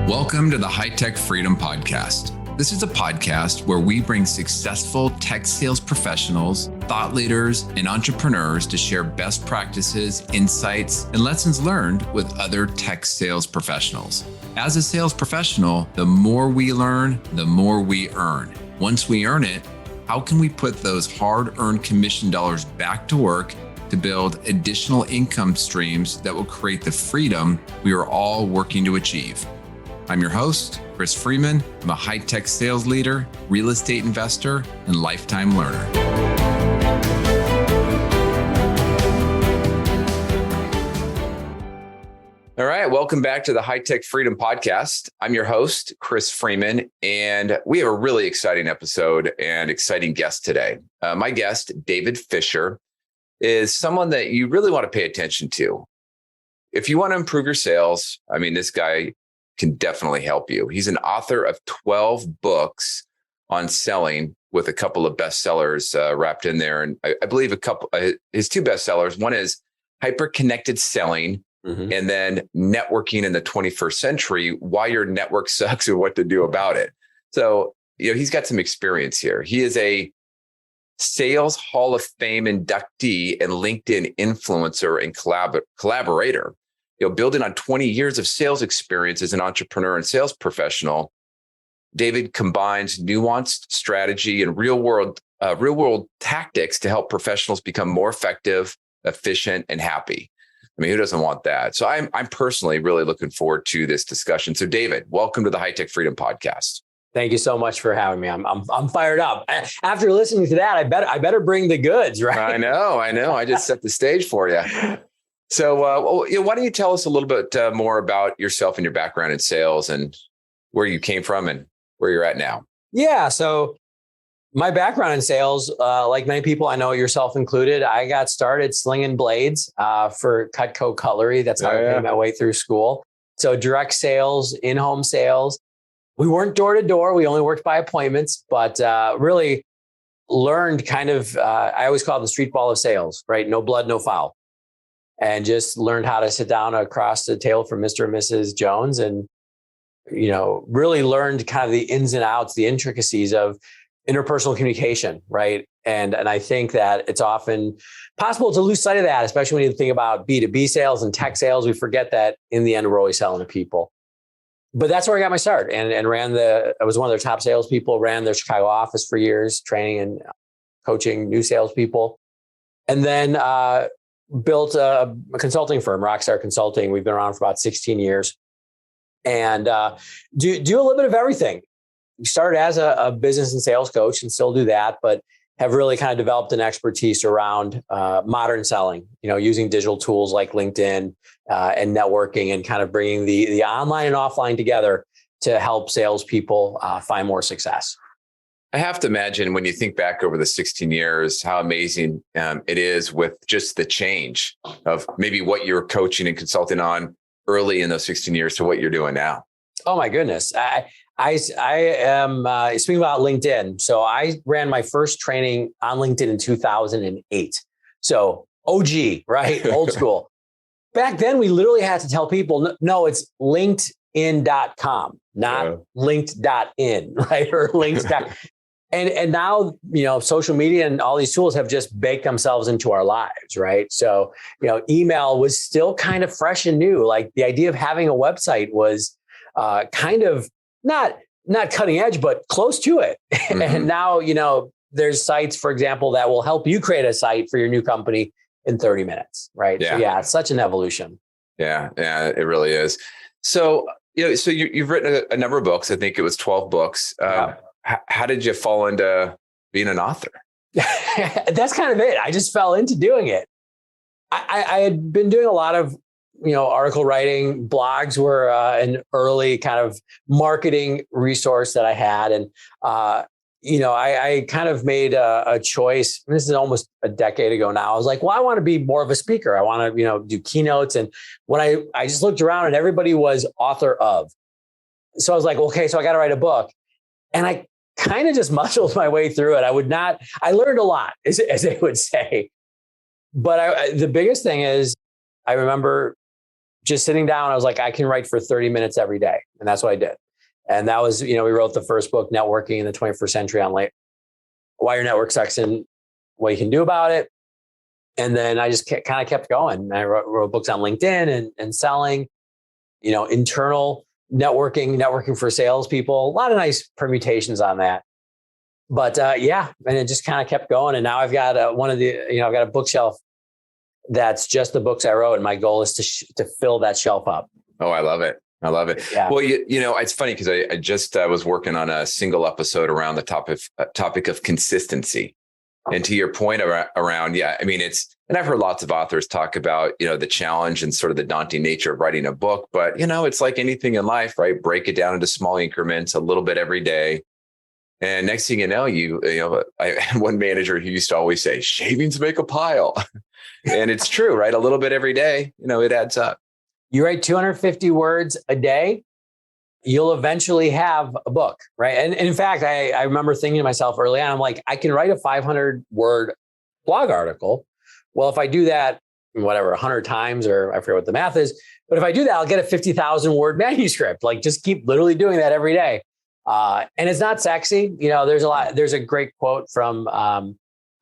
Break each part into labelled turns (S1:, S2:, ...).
S1: Welcome to the High Tech Freedom Podcast. This is a podcast where we bring successful tech sales professionals, thought leaders, and entrepreneurs to share best practices, insights, and lessons learned with other tech sales professionals. As a sales professional, the more we learn, the more we earn. Once we earn it, how can we put those hard-earned commission dollars back to work to build additional income streams that will create the freedom we are all working to achieve? I'm your host, Chris Freeman. I'm a high-tech sales leader, real estate investor, and lifetime learner. All right, welcome back to the High Tech Freedom Podcast. I'm your host, Chris Freeman, and we have a really exciting episode and exciting guest today. My guest, David Fisher, is someone that you really want to pay attention to. If you want to improve your sales, this guy can definitely help you. He's an author of 12 books on selling with a couple of bestsellers wrapped in there. And I believe his two bestsellers, one is Hyper-Connected Selling, and then Networking in the 21st Century, Why Your Network Sucks and What to Do About It. So, he's got some experience here. He is a Sales Hall of Fame inductee and LinkedIn influencer and collaborator. Building on 20 years of sales experience as an entrepreneur and sales professional, David combines nuanced strategy and real world tactics to help professionals become more effective, efficient, and happy. Who doesn't want that? So I'm personally really looking forward to this discussion. So David, welcome to the High Tech Freedom Podcast.
S2: Thank you so much for having me. I'm fired up. After listening to that, I better bring the goods, right?
S1: I know. I just set the stage for you. So why don't you tell us a little bit more about yourself and your background in sales and where you came from and where you're at now?
S2: Yeah. So my background in sales, like many people, I know yourself included, I got started slinging blades for Cutco Cutlery. That's how I made my way through school. So direct sales, in-home sales. We weren't door to door. We only worked by appointments, but really learned kind of, I always call it the street ball of sales, right? No blood, no foul. And just learned how to sit down across the table from Mr. and Mrs. Jones and, really learned kind of the ins and outs, the intricacies of interpersonal communication, right? And I think that it's often possible to lose sight of that, especially when you think about B2B sales and tech sales. We forget that in the end, we're always selling to people. But that's where I got my start and I was one of their top salespeople, ran their Chicago office for years, training and coaching new salespeople. And then built a consulting firm, Rockstar Consulting. We've been around for about 16 years and do a little bit of everything. We started as a business and sales coach and still do that, but have really kind of developed an expertise around modern selling, using digital tools like LinkedIn and networking and kind of bringing the online and offline together to help salespeople find more success.
S1: I have to imagine when you think back over the 16 years, how amazing it is with just the change of maybe what you're coaching and consulting on early in those 16 years to what you're doing now.
S2: Oh my goodness. I am speaking about LinkedIn. So I ran my first training on LinkedIn in 2008. So OG, right? Old school. Back then, we literally had to tell people, no, it's LinkedIn.com, not linked.in, right? Or links. And now, social media and all these tools have just baked themselves into our lives, right? So, email was still kind of fresh and new. Like the idea of having a website was kind of not cutting edge, but close to it. Mm-hmm. And now, there's sites, for example, that will help you create a site for your new company in 30 minutes, right? Yeah. So it's such an evolution.
S1: Yeah, it really is. So, so you've written a number of books. I think it was 12 books. How did you fall into being an author?
S2: That's kind of it. I just fell into doing it. I had been doing a lot of, article writing. Blogs were an early kind of marketing resource that I had. And, I kind of made a choice. This is almost a decade ago now. I was like, well, I want to be more of a speaker. I want to, do keynotes. And when I just looked around and everybody was author of. So I was like, okay, so I got to write a book. And I kind of just muscled my way through it. I learned a lot, as they would say. But the biggest thing is, I remember just sitting down, I was like, I can write for 30 minutes every day. And that's what I did. And that was, we wrote the first book, Networking in the 21st Century, on why your network sucks and what you can do about it. And then I just kind of kept going. I wrote books on LinkedIn and selling, internal networking for salespeople, a lot of nice permutations on that. But and it just kind of kept going. And now I've got I've got a bookshelf that's just the books I wrote. And my goal is to fill that shelf up.
S1: Oh, I love it. I love it. Yeah. Well, it's funny because I just was working on a single episode around the topic of consistency. And to your point around, and I've heard lots of authors talk about, the challenge and sort of the daunting nature of writing a book. But, it's like anything in life, right? Break it down into small increments, a little bit every day. And next thing you know, I had one manager who used to always say, shavings make a pile. And it's true, right? A little bit every day, it adds up.
S2: You write 250 words a day, you'll eventually have a book, right? And in fact, I remember thinking to myself early on, I'm like, I can write a 500-word blog article. Well, if I do that, 100 times, or I forget what the math is, but if I do that, I'll get a 50,000-word manuscript. Like, just keep literally doing that every day. And it's not sexy. There's a great quote from,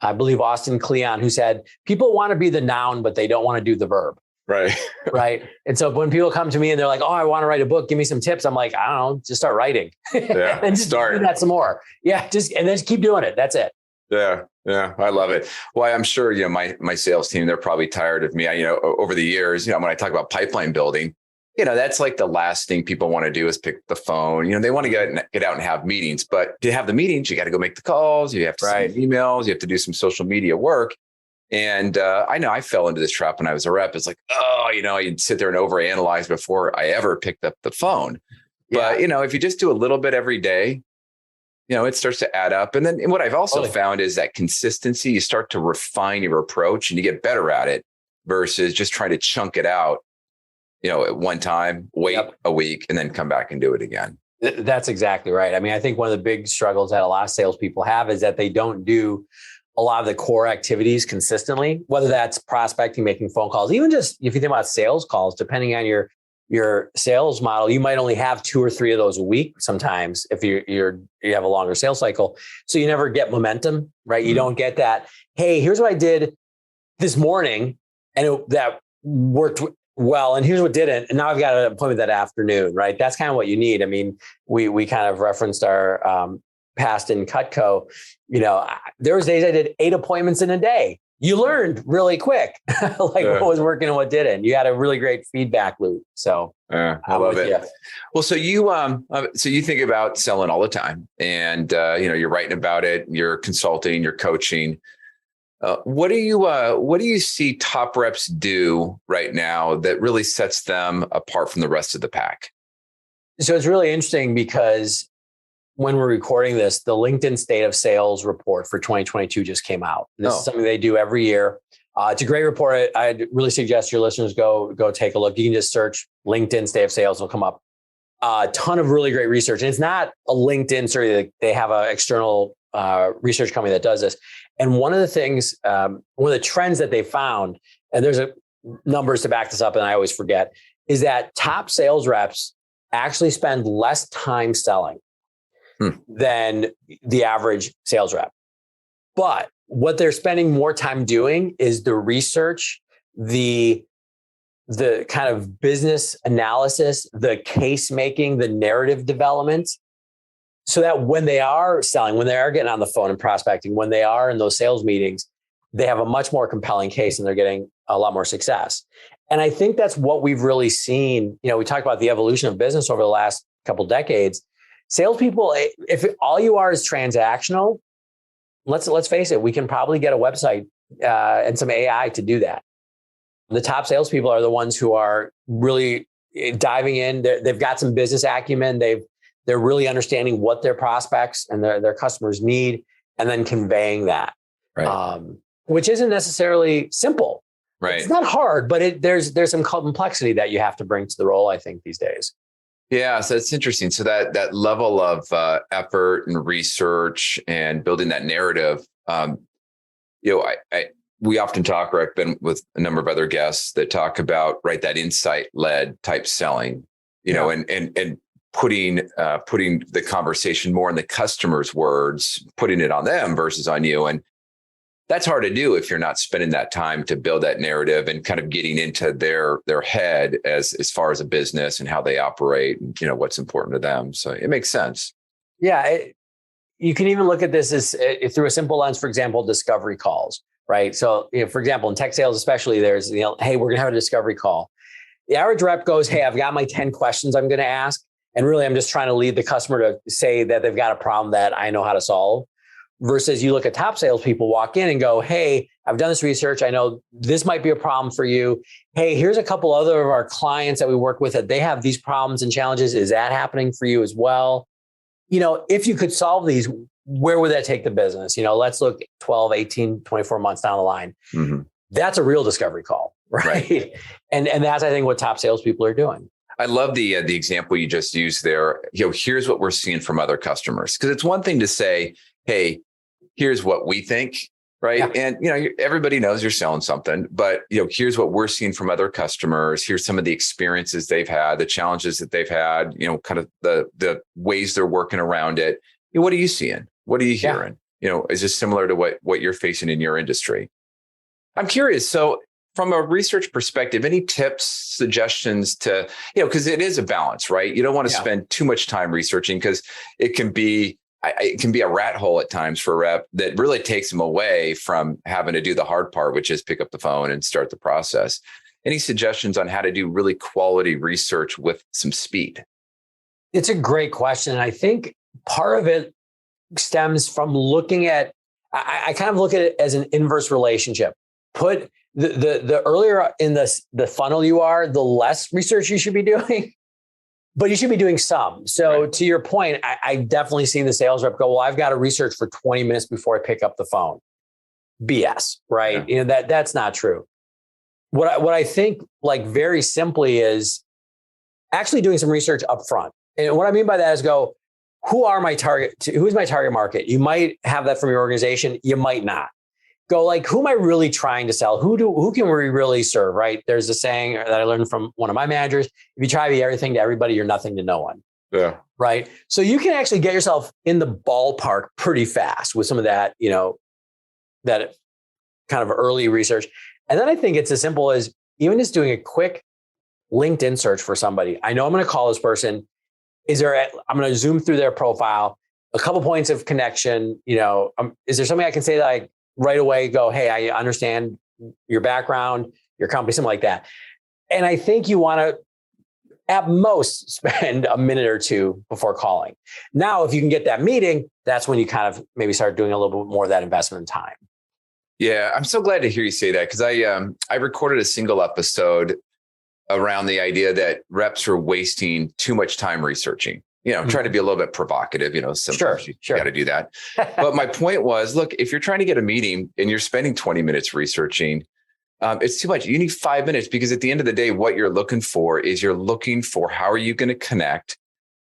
S2: I believe, Austin Kleon, who said, people want to be the noun, but they don't want to do the verb.
S1: Right.
S2: Right. And so when people come to me and they're like, oh, I want to write a book, give me some tips. I'm like, I don't know, just start writing.
S1: Yeah.
S2: And just do that some more. Yeah. And then just keep doing it. That's it.
S1: Yeah. Yeah. I love it. Well, I'm sure, my sales team, they're probably tired of me. Over the years, when I talk about pipeline building, that's like the last thing people want to do is pick the phone. They want to get out and have meetings, but to have the meetings, you got to go make the calls. You have to send emails. You have to do some social media work. And I know I fell into this trap when I was a rep. It's like, you'd sit there and overanalyze before I ever picked up the phone. Yeah. But, if you just do a little bit every day, it starts to add up. And then what I've also found is that consistency, you start to refine your approach and you get better at it versus just trying to chunk it out, at one time, wait a week, and then come back and do it again.
S2: That's exactly right. I mean, I think one of the big struggles that a lot of salespeople have is that they don't do a lot of the core activities consistently, whether that's prospecting, making phone calls, even just if you think about sales calls, depending on your sales model, you might only have 2 or 3 of those a week. Sometimes if you have a longer sales cycle, so you never get momentum, right? Mm-hmm. You don't get that. Hey, here's what I did this morning, and that worked well, and here's what didn't. And now I've got an appointment that afternoon, right? That's kind of what you need. I mean, we kind of referenced our past in Cutco. There was days I did 8 appointments in a day. You learned really quick, what was working and what didn't. You had a really great feedback loop. So
S1: I love it. Well, so you think about selling all the time, and you're writing about it, you're consulting, you're coaching. What do you see top reps do right now that really sets them apart from the rest of the pack?
S2: So it's really interesting because when we're recording this, the LinkedIn State of Sales report for 2022 just came out. This is something they do every year. It's a great report. I'd really suggest your listeners go take a look. You can just search LinkedIn State of Sales. It'll come up. A ton of really great research. And it's not a LinkedIn story. They have an external research company that does this. And one of the things, one of the trends that they found, and there's numbers to back this up, and I always forget, is that top sales reps actually spend less time selling than the average sales rep. But what they're spending more time doing is the research, the kind of business analysis, the case making, the narrative development, so that when they are selling, when they are getting on the phone and prospecting, when they are in those sales meetings, they have a much more compelling case and they're getting a lot more success. And I think that's what we've really seen. We talked about the evolution of business over the last couple of decades. Salespeople, if all you are is transactional, let's face it, we can probably get a website and some AI to do that. The top salespeople are the ones who are really diving in. They've got some business acumen. They're really understanding what their prospects and their customers need, and then conveying that, right. Which isn't necessarily simple.
S1: Right.
S2: It's not hard, but there's some complexity that you have to bring to the role, I think, these days.
S1: Yeah, so it's interesting. So that level of effort and research and building that narrative, we often talk, or I've been with a number of other guests that talk about, right, that insight-led type selling, and putting the conversation more in the customer's words, putting it on them versus on you. And that's hard to do if you're not spending that time to build that narrative and kind of getting into their head as far as a business and how they operate and, what's important to them. So it makes sense.
S2: Yeah. You can even look at this as through a simple lens, for example, discovery calls, right? So, for example, in tech sales, especially, there's, hey, we're going to have a discovery call. The average rep goes, hey, I've got my 10 questions I'm going to ask. And really, I'm just trying to lead the customer to say that they've got a problem that I know how to solve. Versus you look at top salespeople walk in and go, hey, I've done this research. I know this might be a problem for you. Hey, here's a couple other of our clients that we work with that they have these problems and challenges. Is that happening for you as well? If you could solve these, where would that take the business? Let's look 12, 18, 24 months down the line. Mm-hmm. That's a real discovery call, right? And that's, I think, what top salespeople are doing.
S1: I love the example you just used there. Here's what we're seeing from other customers. Because it's one thing to say, hey, here's what we think, right? Yeah. And, everybody knows you're selling something, but, here's what we're seeing from other customers. Here's some of the experiences they've had, the challenges that they've had, kind of the ways they're working around it. What are you seeing? What are you hearing? Yeah. Is this similar to what you're facing in your industry? I'm curious. So from a research perspective, any tips, suggestions to, because it is a balance, right? You don't want to spend too much time researching because it can be a rat hole at times for a rep that really takes them away from having to do the hard part, which is pick up the phone and start the process. Any suggestions on how to do really quality research with some speed?
S2: It's a great question. And I think part of it stems from looking at, I kind of look at it as an inverse relationship. Put the earlier in the funnel you are, the less research you should be doing. But you should be doing some. So To your point, I've definitely seen the sales rep go, well, I've got to research for 20 minutes before I pick up the phone. BS, right? Yeah. That's not true. What I think, like, very simply, is actually doing some research up front. And what I mean by that is who's my target market? You might have that from your organization. You might not. Go, like, who am I really trying to sell? Who can we really serve, right? There's a saying that I learned from one of my managers: if you try to be everything to everybody, you're nothing to no one. Yeah. Right. So you can actually get yourself in the ballpark pretty fast with some of that, that kind of early research. And then I think it's as simple as even just doing a quick LinkedIn search for somebody. I know I'm going to call this person. I'm going to zoom through their profile, a couple points of connection. Is there something I can say that I right away go, hey, I understand your background, your company, something like that. And I think you want to, at most, spend a minute or two before calling. Now, if you can get that meeting, that's when you kind of maybe start doing a little bit more of that investment in time.
S1: Yeah, I'm so glad to hear you say that, because I recorded a single episode around the idea that reps are wasting too much time researching. Trying to be a little bit provocative, sometimes you got to do that. But my point was, look, if you're trying to get a meeting and you're spending 20 minutes researching, it's too much. You need 5 minutes, because at the end of the day, what you're looking for how are you going to connect?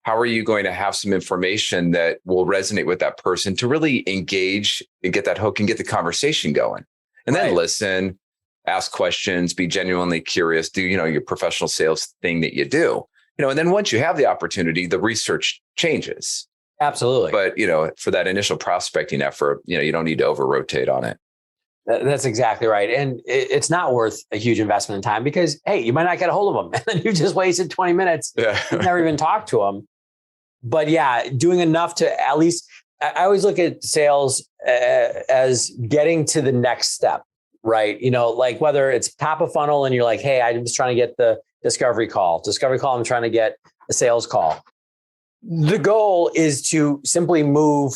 S1: How are you going to have some information that will resonate with that person to really engage and get that hook and get the conversation going? And then listen, ask questions, be genuinely curious, do, your professional sales thing that you do. And then once you have the opportunity, the research changes.
S2: Absolutely.
S1: But, for that initial prospecting effort, you don't need to over-rotate on it.
S2: That's exactly right. And it's not worth a huge investment in time, because, hey, you might not get a hold of them and then you just wasted 20 minutes. Yeah. You've never even talked to them. But yeah, doing enough to at least, I always look at sales as getting to the next step, right? Like whether it's top of funnel and you're like, hey, I'm just trying to get the discovery call, I'm trying to get a sales call. The goal is to simply move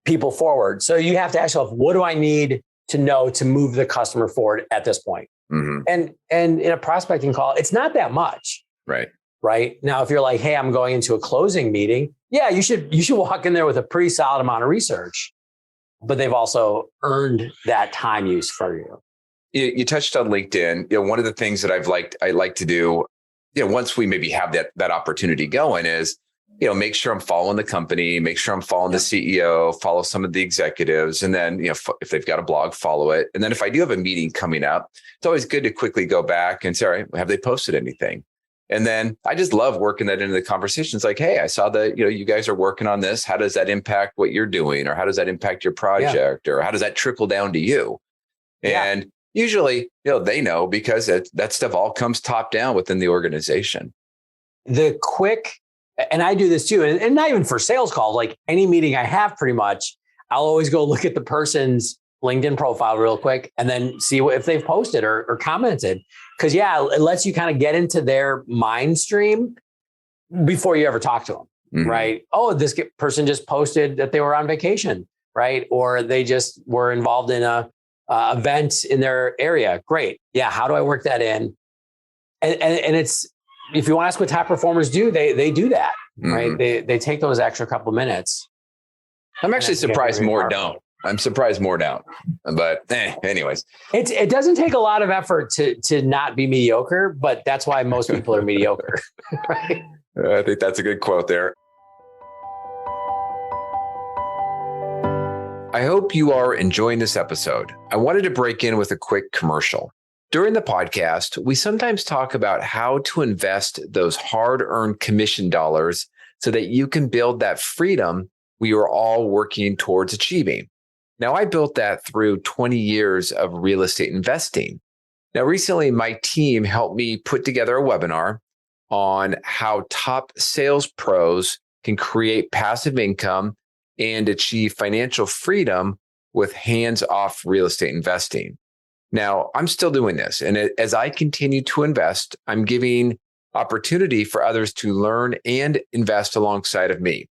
S2: people forward. So you have to ask yourself, what do I need to know to move the customer forward at this point? Mm-hmm. And in a prospecting call, it's not that much. Right. Now, if you're like, hey, I'm going into a closing meeting, yeah, you should walk in there with a pretty solid amount of research, but they've also earned that time use for you.
S1: You touched on LinkedIn. One of the things that I like to do, once we maybe have that opportunity going, is make sure I'm following the company, make sure I'm following the CEO, follow some of the executives. And then, if they've got a blog, follow it. And then if I do have a meeting coming up, it's always good to quickly go back and say, all right, have they posted anything? And then I just love working that into the conversations. Like, hey, I saw that, you guys are working on this. How does that impact what you're doing? Or how does that impact your project? Or how does that trickle down to you? And usually, they know because that stuff all comes top down within the organization.
S2: The quick, and I do this too, and not even for sales calls, like any meeting I have pretty much, I'll always go look at the person's LinkedIn profile real quick and then see if they've posted or commented. Because it lets you kind of get into their mind stream before you ever talk to them, right? Oh, this person just posted that they were on vacation, right? Or they just were involved in a event in their area. Great. Yeah. How do I work that in? And it's, if you want to ask what top performers do, they do that, right? They take those extra couple minutes.
S1: I'm actually surprised more don't. I'm surprised more don't. But anyways.
S2: It doesn't take a lot of effort to not be mediocre, but that's why most people are mediocre, right?
S1: I think that's a good quote there. I hope you are enjoying this episode. I wanted to break in with a quick commercial. During the podcast, we sometimes talk about how to invest those hard-earned commission dollars so that you can build that freedom we are all working towards achieving. Now, I built that through 20 years of real estate investing. Now, recently, my team helped me put together a webinar on how top sales pros can create passive income and achieve financial freedom with hands-off real estate investing. Now, I'm still doing this. And as I continue to invest, I'm giving opportunity for others to learn and invest alongside of me.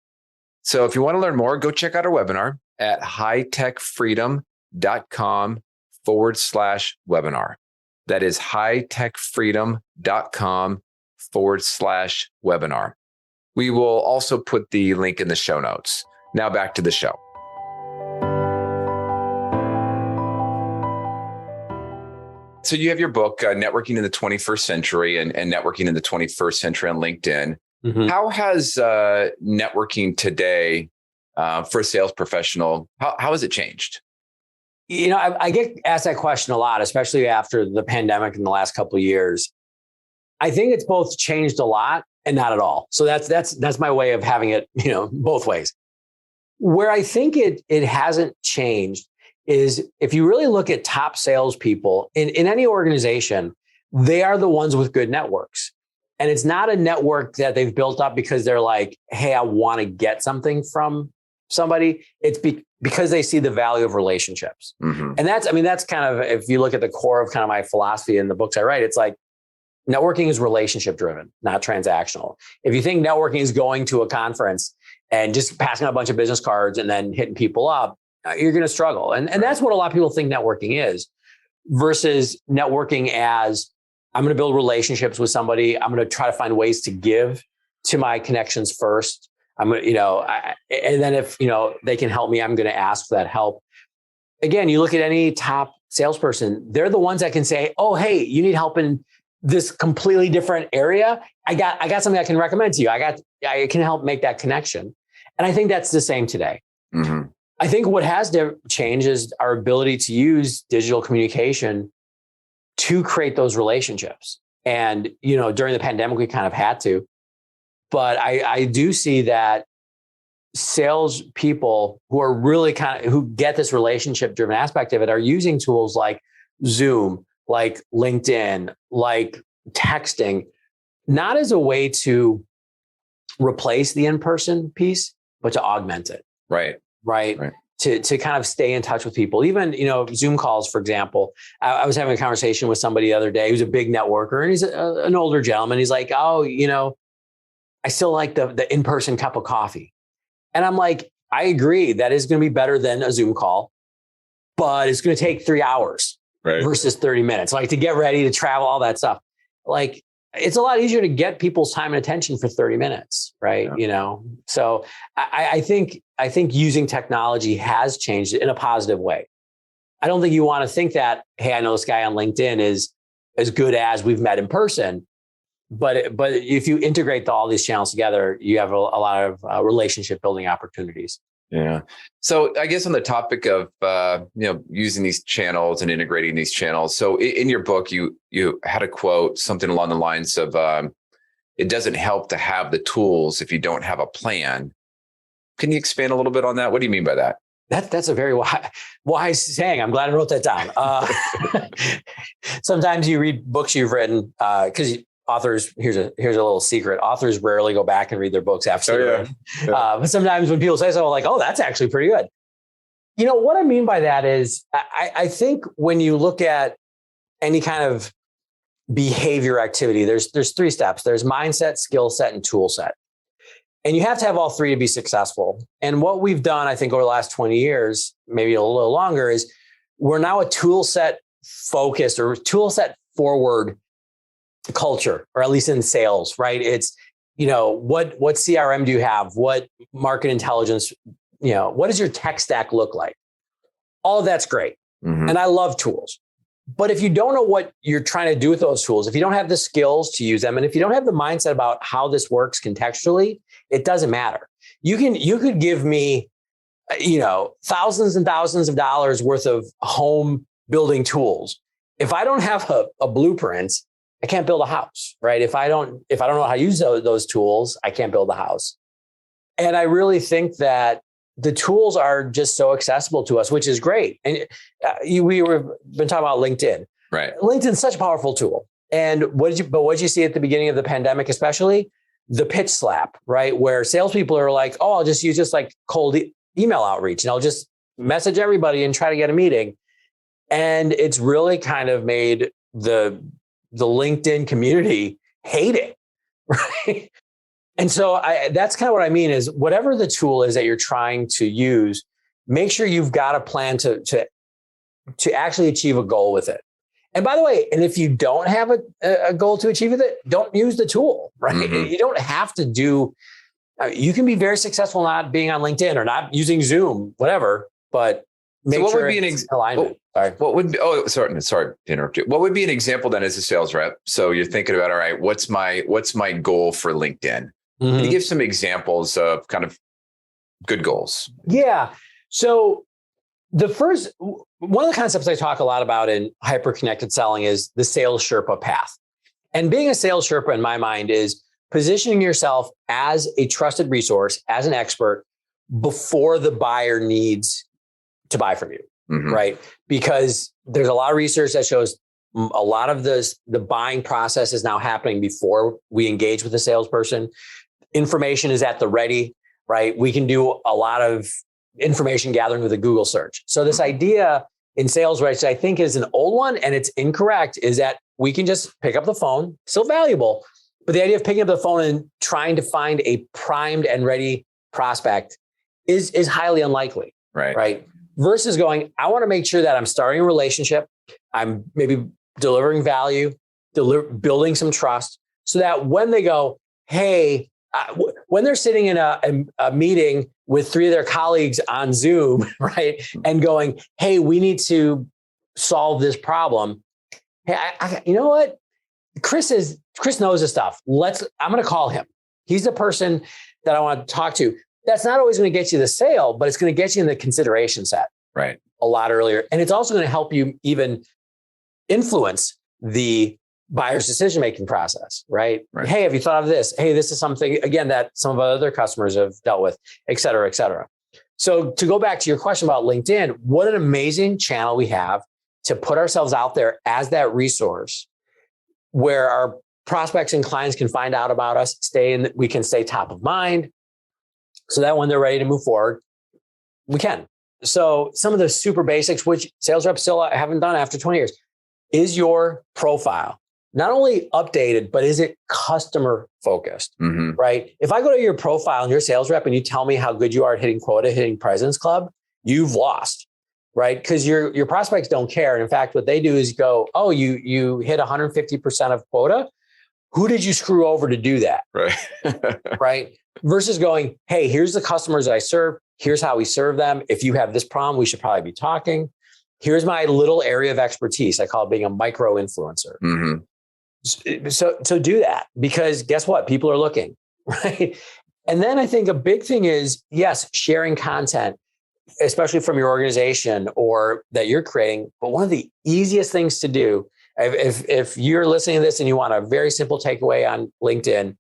S1: So if you want to learn more, go check out our webinar at hightechfreedom.com/webinar. That is hightechfreedom.com/webinar. We will also put the link in the show notes. Now back to the show. So you have your book, Networking in the 21st Century and Networking in the 21st Century on LinkedIn. How has networking today for a sales professional, how has it changed?
S2: I get asked that question a lot, especially after the pandemic in the last couple of years. I think it's both changed a lot and not at all. So that's my way of having it, both ways. Where I think it hasn't changed is if you really look at top salespeople in any organization, they are the ones with good networks. And it's not a network that they've built up because they're like, hey, I want to get something from somebody. It's because they see the value of relationships. And that's kind of, if you look at the core of kind of my philosophy in the books I write, it's like networking is relationship driven, not transactional. If you think networking is going to a conference and just passing out a bunch of business cards and then hitting people up, you're going to struggle. And that's what a lot of people think networking is, versus networking as I'm going to build relationships with somebody. I'm going to try to find ways to give to my connections first. I'm going to, and then if, they can help me, I'm going to ask for that help. Again, you look at any top salesperson, they're the ones that can say, oh, hey, you need help in this completely different area. I got something I can recommend to you. I can help make that connection. And I think that's the same today. I think what has changed is our ability to use digital communication to create those relationships. And, during the pandemic, we kind of had to. But I do see that sales people who are really who get this relationship driven aspect of it are using tools like Zoom, like LinkedIn, like texting, not as a way to replace the in-person piece, but to augment it.
S1: Right.
S2: To kind of stay in touch with people. Even, Zoom calls, for example. I was having a conversation with somebody the other day who's a big networker, and he's an older gentleman. He's like, oh, I still like the in-person cup of coffee. And I'm like, I agree. That is going to be better than a Zoom call, but it's going to take 3 hours versus 30 minutes. Like to get ready, to travel, all that stuff. Like it's a lot easier to get people's time and attention for 30 minutes, right? Yeah. So I think using technology has changed it in a positive way. I don't think you want to think that, hey, I know this guy on LinkedIn is as good as we've met in person. but if you integrate all these channels together, you have a lot of relationship building opportunities.
S1: Yeah. So I guess on the topic of using these channels and integrating these channels. So in your book, you had a quote, something along the lines of it doesn't help to have the tools if you don't have a plan. Can you expand a little bit on that? What do you mean by that?
S2: That's a very wise saying. I'm glad I wrote that down. Sometimes you read books you've written because authors, here's a little secret. Authors rarely go back and read their books after they're written. But sometimes when people say something like, oh, that's actually pretty good. You know, what I mean by that is I think when you look at any kind of behavior activity, there's 3 steps. There's mindset, skill set, and tool set. And you have to have all 3 to be successful. And what we've done, I think, over the last 20 years, maybe a little longer, is we're now a tool set focused or tool set forward culture, or at least in sales, right? It's, what CRM do you have? What market intelligence, what does your tech stack look like? All of that's great. Mm-hmm. And I love tools. But if you don't know what you're trying to do with those tools, if you don't have the skills to use them, and if you don't have the mindset about how this works contextually, it doesn't matter. You could give me, thousands and thousands of dollars worth of home building tools. If I don't have a blueprint, I can't build a house, right? If I don't know how to use those tools, I can't build a house. And I really think that the tools are just so accessible to us, which is great. And we were been talking about LinkedIn,
S1: right?
S2: LinkedIn's such a powerful tool. And what did you see at the beginning of the pandemic, especially the pitch slap, right? Where salespeople are like, oh, I'll just use this like cold email outreach and I'll just message everybody and try to get a meeting. And it's really kind of made the LinkedIn community hate it, right? And so that's kind of what I mean is whatever the tool is that you're trying to use, make sure you've got a plan to actually achieve a goal with it. And by the way, and if you don't have a goal to achieve with it, don't use the tool, right? Mm-hmm. You don't have to you can be very successful not being on LinkedIn or not using Zoom, whatever, but make sure
S1: would be alignment. What would be, sorry to interrupt you. What would be an example then as a sales rep? So you're thinking about, all right, what's my goal for LinkedIn? Mm-hmm. Can you give some examples of kind of good goals?
S2: Yeah. So one of the concepts I talk a lot about in hyper-connected selling is the sales Sherpa path. And being a sales Sherpa in my mind is positioning yourself as a trusted resource, as an expert before the buyer needs to buy from you, mm-hmm. right? Because there's a lot of research that shows a lot of the buying process is now happening before we engage with the salesperson. Information is at the ready, right? We can do a lot of information gathering with a Google search. So this idea in sales, which I think is an old one and it's incorrect, is that we can just pick up the phone, still valuable, but the idea of picking up the phone and trying to find a primed and ready prospect is highly unlikely, right? Versus going, I want to make sure that I'm starting a relationship, I'm maybe delivering value, building some trust, so that when they go, hey, when they're sitting in a meeting with 3 of their colleagues on Zoom, right, and going, hey, we need to solve this problem. Hey, you know what? Chris knows this stuff. I'm going to call him. He's the person that I want to talk to. That's not always going to get you the sale, but it's going to get you in the consideration set,
S1: right,
S2: a lot earlier. And it's also going to help you even influence the buyer's decision-making process, right? Hey, have you thought of this? Hey, this is something, again, that some of our other customers have dealt with, et cetera, et cetera. So to go back to your question about LinkedIn, what an amazing channel we have to put ourselves out there as that resource where our prospects and clients can find out about us, we can stay top of mind so that when they're ready to move forward, we can. So some of the super basics, which sales reps still haven't done after 20 years, is your profile not only updated, but is it customer focused, mm-hmm. right? If I go to your profile and you're a sales rep and you tell me how good you are at hitting quota, hitting President's Club, you've lost, right? Because your prospects don't care. And in fact, what they do is go, oh, you hit 150% of quota. Who did you screw over to do that?
S1: Right.
S2: Right. Versus going, hey, here's the customers that I serve. Here's how we serve them. If you have this problem, we should probably be talking. Here's my little area of expertise. I call it being a micro influencer. Mm-hmm. So do that, because guess what? People are looking, right? And then I think a big thing is, yes, sharing content, especially from your organization or that you're creating. But one of the easiest things to do, if you're listening to this and you want a very simple takeaway on LinkedIn,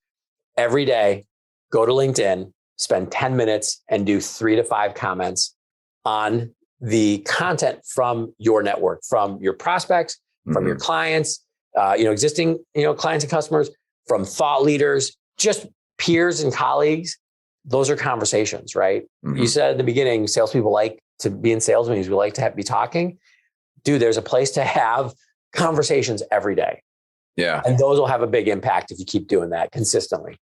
S2: every day, go to LinkedIn, spend 10 minutes and do 3 to 5 comments on the content from your network, from your prospects, from your clients, existing, clients and customers, from thought leaders, just peers and colleagues. Those are conversations, right? You said at the beginning, salespeople like to be in sales meetings. We like to be talking. Dude, there's a place to have conversations every day.
S1: Yeah.
S2: And those will have a big impact if you keep doing that consistently.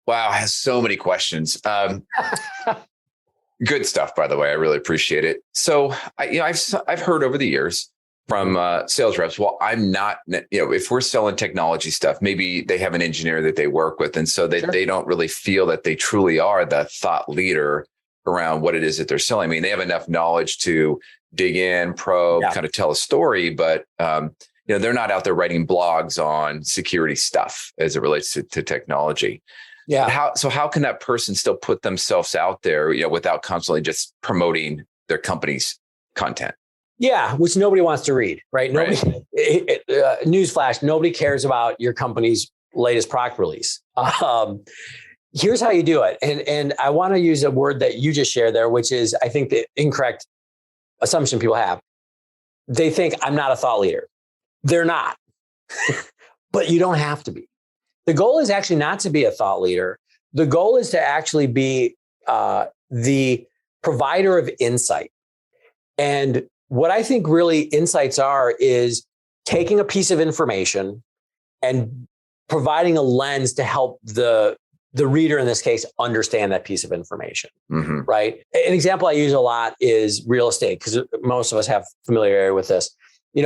S1: Wow. I have so many questions. Good stuff, by the way. I really appreciate it. So I've heard over the years from sales reps, well, I'm not, if we're selling technology stuff, maybe they have an engineer that they work with. And so they don't really feel that they truly are the thought leader around what it is that they're selling. I mean, they have enough knowledge to dig in, probe, kind of tell a story, but they're not out there writing blogs on security stuff as it relates to technology. Yeah. How can that person still put themselves out there, without constantly just promoting their company's content?
S2: Yeah, which nobody wants to read, right? Newsflash, nobody cares about your company's latest product release. Here's how you do it. And I want to use a word that you just shared there, which is, I think, the incorrect assumption people have. They think I'm not a thought leader. They're not, but you don't have to be. The goal is actually not to be a thought leader. The goal is to actually be the provider of insight. And what I think really insights are is taking a piece of information and providing a lens to help the reader, in this case, understand that piece of information, right? An example I use a lot is real estate, because most of us have familiarity with this.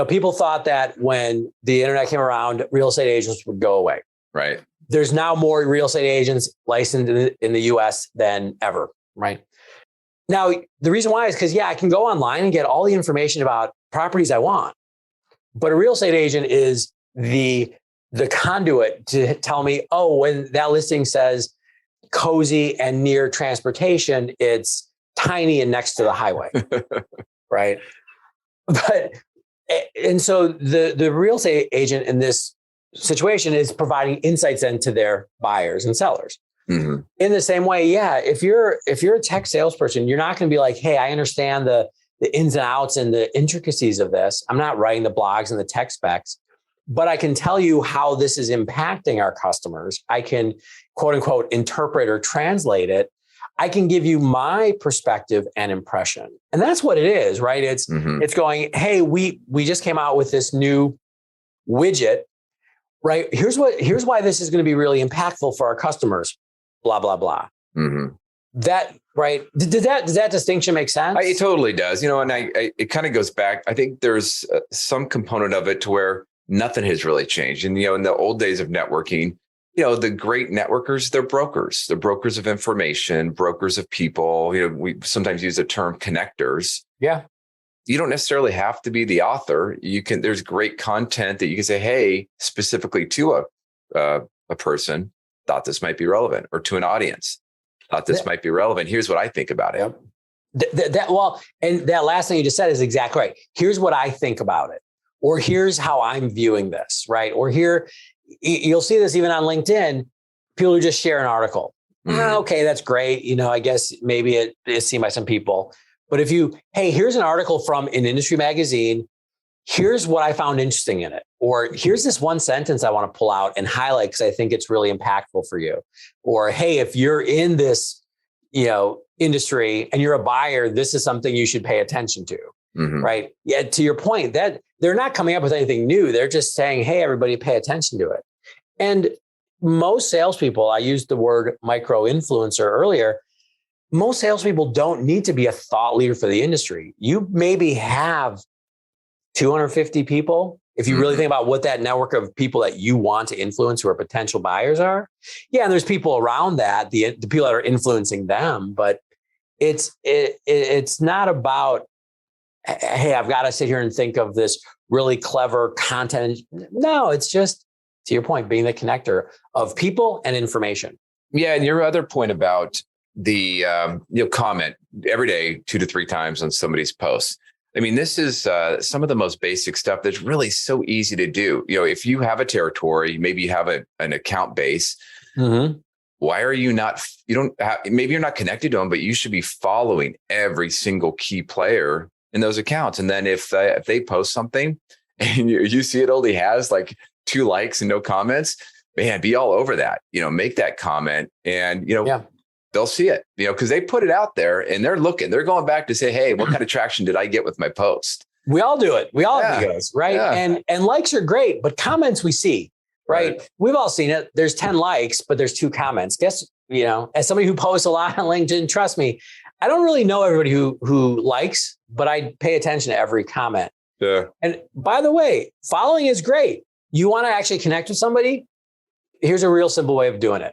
S2: People thought that when the internet came around, real estate agents would go away.
S1: Right.
S2: There's now more real estate agents licensed in the US than ever, right? Now, the reason why is because, I can go online and get all the information about properties I want. But a real estate agent is the conduit to tell me, when that listing says cozy and near transportation, it's tiny and next to the highway, right? And so the real estate agent in this situation is providing insights into their buyers and sellers. In the same way, if you're a tech salesperson, you're not going to be like, hey, I understand the ins and outs and the intricacies of this. I'm not writing the blogs and the tech specs, but I can tell you how this is impacting our customers. I can, quote unquote, interpret or translate it. I can give you my perspective and impression. And that's what it is, right? It's going, hey, we just came out with this new widget, right? Here's why this is going to be really impactful for our customers. Blah, blah, blah. That, right. Does that distinction make sense?
S1: It totally does. And it kind of goes back. I think there's some component of it to where nothing has really changed. And, in the old days of networking, the great networkers, they're brokers. They're brokers of information, brokers of people. We sometimes use the term connectors. Yeah. You don't necessarily have to be the author. There's great content that you can say, hey, specifically to a person, thought this might be relevant, or to an audience, thought this might be relevant. Here's what I think about it.
S2: And that last thing you just said is exactly right. Here's what I think about it, or here's how I'm viewing this, right? Or here, you'll see this even on LinkedIn, people who just share an article. Okay, that's great. I guess maybe it is seen by some people, but hey, here's an article from an industry magazine. Here's what I found interesting in it. Or here's this one sentence I want to pull out and highlight because I think it's really impactful for you. Or, hey, if you're in this, industry and you're a buyer, this is something you should pay attention to, right? Yeah. To your point, that they're not coming up with anything new. They're just saying, hey, everybody pay attention to it. And most salespeople, I used the word micro influencer earlier. Most salespeople don't need to be a thought leader for the industry. You maybe have 250 people. If you really think about what that network of people that you want to influence who are potential buyers are. Yeah. And there's people around that, the people that are influencing them, but it's not about, hey, I've got to sit here and think of this really clever content. No, it's just to your point, being the connector of people and information.
S1: Yeah. And your other point about the, comment every day 2 to 3 times on somebody's posts. I mean, this is some of the most basic stuff that's really so easy to do. If you have a territory, maybe you have an account base. Mm-hmm. Why are you not, maybe you're not connected to them, but you should be following every single key player in those accounts. And then if they post something and you see it only has like 2 likes and no comments, man, be all over that, make that comment and, they'll see it, because they put it out there and they're going back to say, hey, what kind of traction did I get with my post?
S2: We all do it. We all have egos, right? Yeah. And likes are great, but comments we see, right? We've all seen it. There's 10 likes, but there's 2 comments. Guess, as somebody who posts a lot on LinkedIn, trust me, I don't really know everybody who likes, but I pay attention to every comment. Yeah. And by the way, following is great. You want to actually connect with somebody? Here's a real simple way of doing it.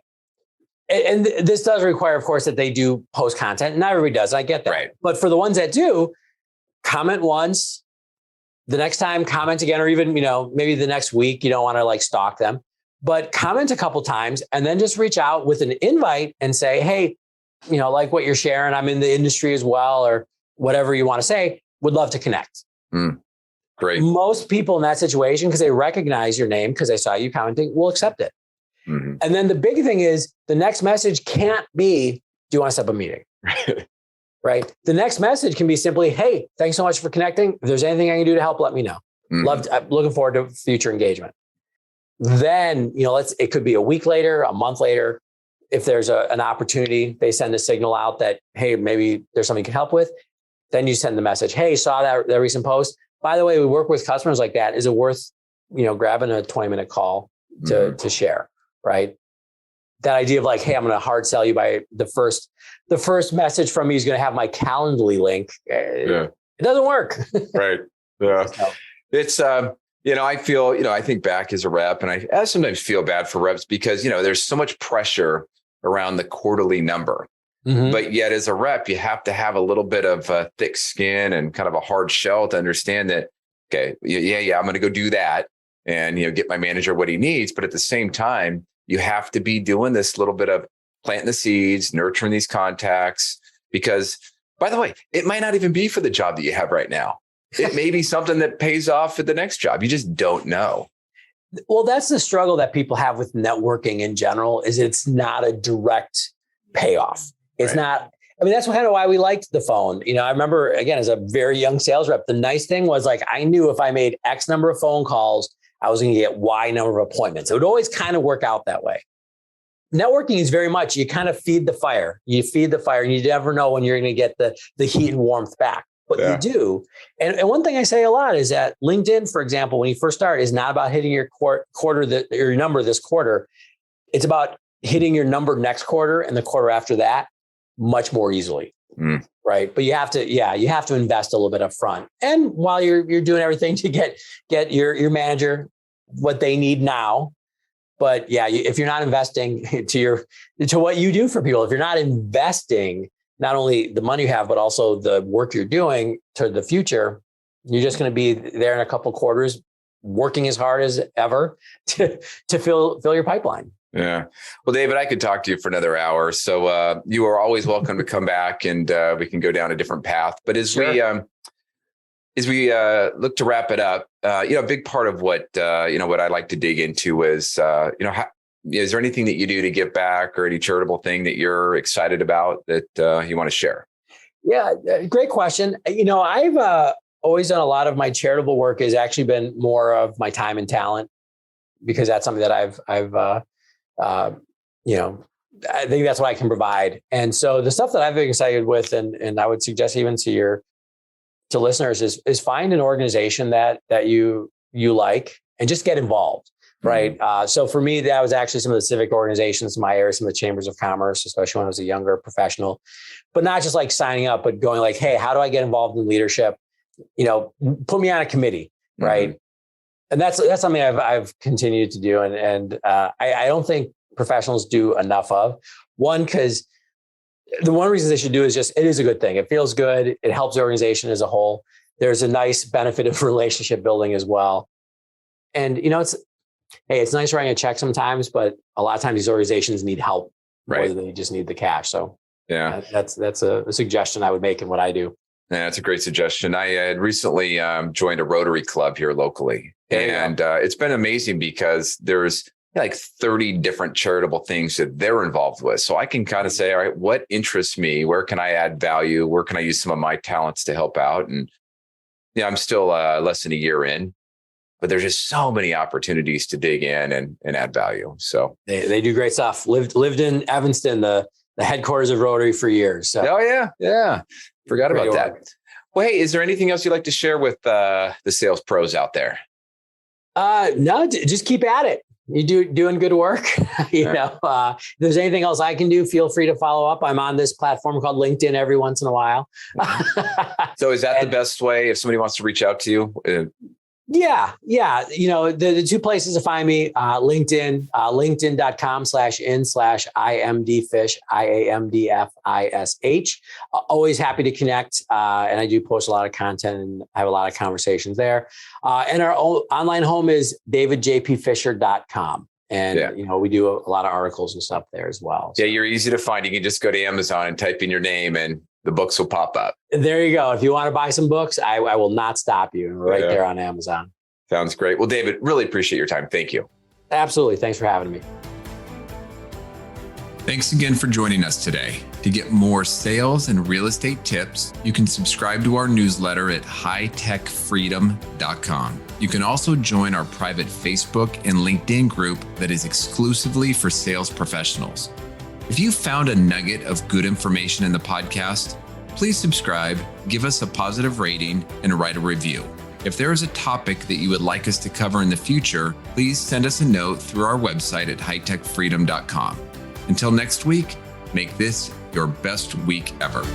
S2: And this does require, of course, that they do post content. Not everybody does. I get that. Right. But for the ones that do, comment once, the next time comment again, or even, maybe the next week, you don't want to like stalk them, but comment a couple times and then just reach out with an invite and say, hey, like what you're sharing, I'm in the industry as well, or whatever you want to say, would love to connect.
S1: Great.
S2: Most people in that situation, because they recognize your name, because they saw you commenting, will accept it. Mm-hmm. And then the big thing is the next message can't be, do you want to set up a meeting? Right. The next message can be simply, hey, thanks so much for connecting. If there's anything I can do to help, let me know. Mm-hmm. I'm looking forward to future engagement. Then, it could be a week later, a month later. If there's an opportunity, they send a signal out that, hey, maybe there's something you can help with. Then you send the message, hey, saw that recent post. By the way, we work with customers like that. Is it worth, grabbing a 20-minute call to share? Right. That idea of like, hey, I'm going to hard sell you by the first message from me is going to have my Calendly link. It doesn't work.
S1: Right. Yeah. So. It's, I feel, I think back as a rep, and I sometimes feel bad for reps because, there's so much pressure around the quarterly number. Mm-hmm. But yet as a rep, you have to have a little bit of thick skin and kind of a hard shell to understand that, okay, I'm going to go do that and, get my manager what he needs. But at the same time, you have to be doing this little bit of planting the seeds, nurturing these contacts, because, by the way, it might not even be for the job that you have right now. It may be something that pays off at the next job. You just don't know.
S2: Well, that's the struggle that people have with networking in general, is it's not a direct payoff. It's not, that's kind of why we liked the phone. I remember, again, as a very young sales rep, the nice thing was like, I knew if I made X number of phone calls, I was going to get Y number of appointments. It would always kind of work out that way. Networking is very much, you kind of feed the fire. You feed the fire and you never know when you're going to get the heat and warmth back. But you do. And one thing I say a lot is that LinkedIn, for example, when you first start, is not about hitting your your number this quarter. It's about hitting your number next quarter and the quarter after that much more easily. Right. But you have to invest a little bit up front. And while you're doing everything to get your manager what they need now. But if you're not investing to what you do for people, if you're not investing not only the money you have, but also the work you're doing to the future, you're just going to be there in a couple of quarters, working as hard as ever to fill your pipeline.
S1: Yeah. Well, David, I could talk to you for another hour. So you are always welcome to come back and we can go down a different path. But as we look to wrap it up, a big part of what I like to dig into is, is there anything that you do to give back or any charitable thing that you're excited about that you want to share?
S2: Yeah, great question. I've always done a lot of my charitable work has actually been more of my time and talent, because that's something that I've I think that's what I can provide. And so the stuff that I've been excited with, and I would suggest even to listeners is find an organization that you like and just get involved. Right. So for me, that was actually some of the civic organizations in my area, some of the chambers of commerce, especially when I was a younger professional, but not just like signing up, but going like, hey, how do I get involved in leadership? Put me on a committee. Right. Mm-hmm. And that's something I've continued to do. And I don't think professionals do enough of. One, because the one reason they should do is just, it is a good thing. It feels good. It helps the organization as a whole. There's a nice benefit of relationship building as well. And, hey, it's nice writing a check sometimes, but a lot of times these organizations need help,
S1: right?
S2: Or they just need the cash. So
S1: yeah,
S2: that's a suggestion I would make in what I do.
S1: Yeah, that's a great suggestion. I had recently joined a Rotary Club here locally, and it's been amazing because there's like 30 different charitable things that they're involved with. So I can kind of say, all right, what interests me? Where can I add value? Where can I use some of my talents to help out? And yeah, I'm still less than a year in, but there's just so many opportunities to dig in and add value. So
S2: they do great stuff. Lived in Evanston, the headquarters of Rotary for years. So.
S1: Oh yeah. Forgot about that. Well, hey, is there anything else you'd like to share with the sales pros out there?
S2: No, just keep at it. You're doing good work. If there's anything else I can do, feel free to follow up. I'm on this platform called LinkedIn every once in a while.
S1: So is that the best way if somebody wants to reach out to you?
S2: Yeah. The two places to find me, LinkedIn, linkedin.com/in/IMDfish, IAMDFISH. Always happy to connect. And I do post a lot of content and have a lot of conversations there. And our online home is davidjpfisher.com. And, we do a lot of articles and stuff there as well.
S1: So. Yeah, you're easy to find. You can just go to Amazon and type in your name and the books will pop up.
S2: There you go. If you want to buy some books, I will not stop you. We're right there on Amazon.
S1: Sounds great. Well, David, really appreciate your time. Thank you.
S2: Absolutely. Thanks for having me.
S1: Thanks again for joining us today. To get more sales and real estate tips, you can subscribe to our newsletter at hightechfreedom.com. You can also join our private Facebook and LinkedIn group that is exclusively for sales professionals. If you found a nugget of good information in the podcast, please subscribe, give us a positive rating, and write a review. If there is a topic that you would like us to cover in the future, please send us a note through our website at hightechfreedom.com. Until next week, make this your best week ever.